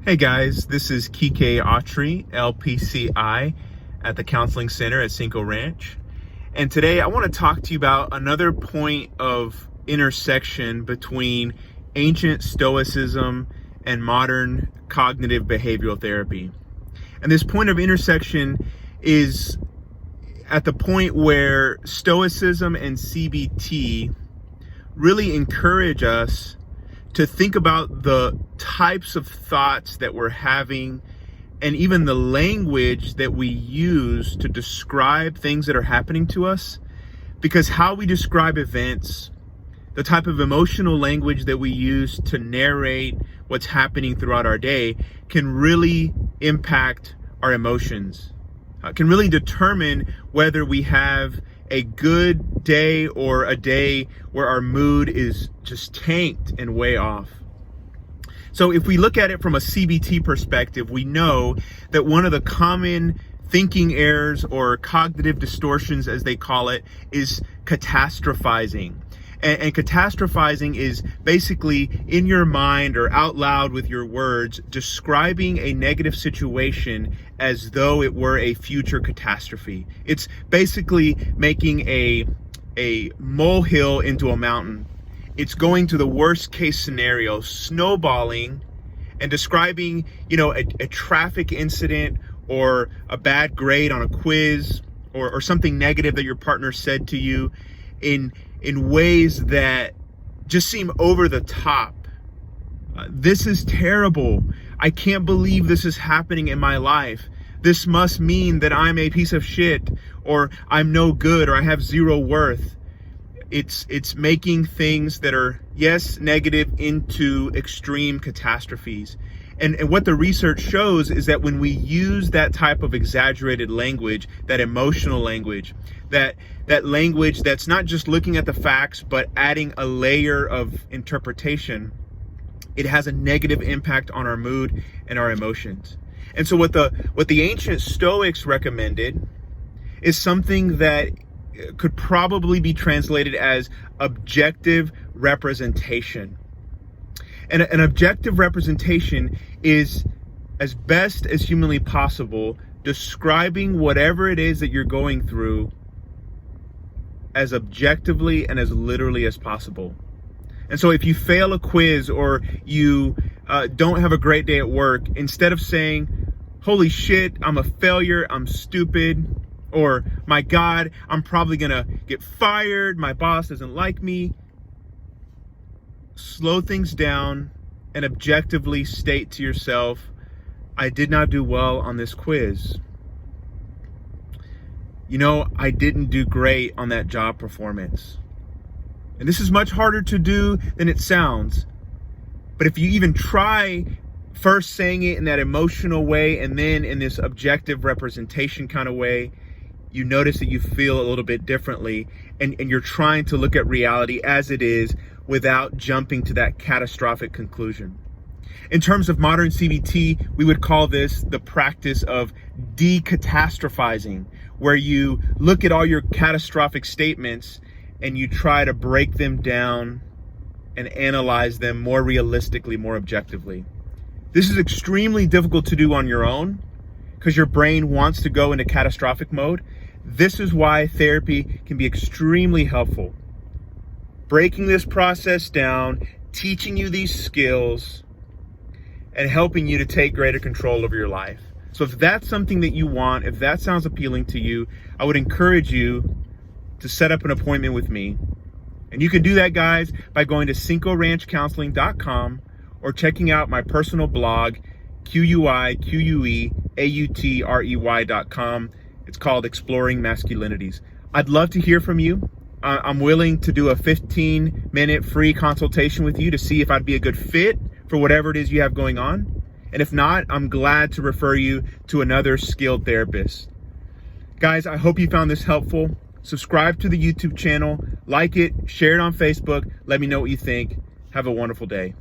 Hey guys, this is Kike Autry, LPCI at the Counseling Center at Cinco Ranch. And today I want to talk to you about another point of intersection between ancient Stoicism and modern cognitive behavioral therapy. And this point of intersection is at the point where Stoicism and CBT really encourage us to think about the types of thoughts that we're having and even the language that we use to describe things that are happening to us. Because how we describe events, the type of emotional language that we use to narrate what's happening throughout our day can really impact our emotions, can really determine whether we have a good day or a day where our mood is just tanked and way off. So if we look at it from a CBT perspective, we know that one of the common thinking errors or cognitive distortions, as they call it, is catastrophizing. And catastrophizing is basically in your mind or out loud with your words, describing a negative situation as though it were a future catastrophe. It's basically making a molehill into a mountain. It's going to the worst case scenario, snowballing and describing, a traffic incident or a bad grade on a quiz or something negative that your partner said to you in ways that just seem over the top. This is terrible. I can't believe this is happening in my life. This must mean that I'm a piece of shit, or I'm no good, or I have zero worth. It's making things that are, yes, negative into extreme catastrophes. And what the research shows is that when we use that type of exaggerated language, that emotional language, that language that's not just looking at the facts, but adding a layer of interpretation, it has a negative impact on our mood and our emotions. And so what the ancient Stoics recommended is something that could probably be translated as objective representation. And an objective representation is, as best as humanly possible, describing whatever it is that you're going through as objectively and as literally as possible. And so if you fail a quiz or you don't have a great day at work, instead of saying, holy shit, I'm a failure, I'm stupid, or my God, I'm probably gonna get fired, my boss doesn't like me, slow things down and objectively state to yourself, I did not do well on this quiz. I didn't do great on that job performance. And this is much harder to do than it sounds. But if you even try first saying it in that emotional way and then in this objective representation kind of way, you notice that you feel a little bit differently, and you're trying to look at reality as it is without jumping to that catastrophic conclusion. In terms of modern CBT, we would call this the practice of decatastrophizing, where you look at all your catastrophic statements and you try to break them down and analyze them more realistically, more objectively. This is extremely difficult to do on your own because your brain wants to go into catastrophic mode. This is why therapy can be extremely helpful. Breaking this process down, teaching you these skills, and helping you to take greater control over your life. So if that's something that you want, if that sounds appealing to you, I would encourage you to set up an appointment with me. And you can do that, guys, by going to cincoranchcounseling.com or checking out my personal blog, QUIQUEAUTREY.com. It's called Exploring Masculinities. I'd love to hear from you. I'm willing to do a 15-minute free consultation with you to see if I'd be a good fit for whatever it is you have going on. And if not, I'm glad to refer you to another skilled therapist. Guys, I hope you found this helpful. Subscribe to the YouTube channel, like it, share it on Facebook. Let me know what you think. Have a wonderful day.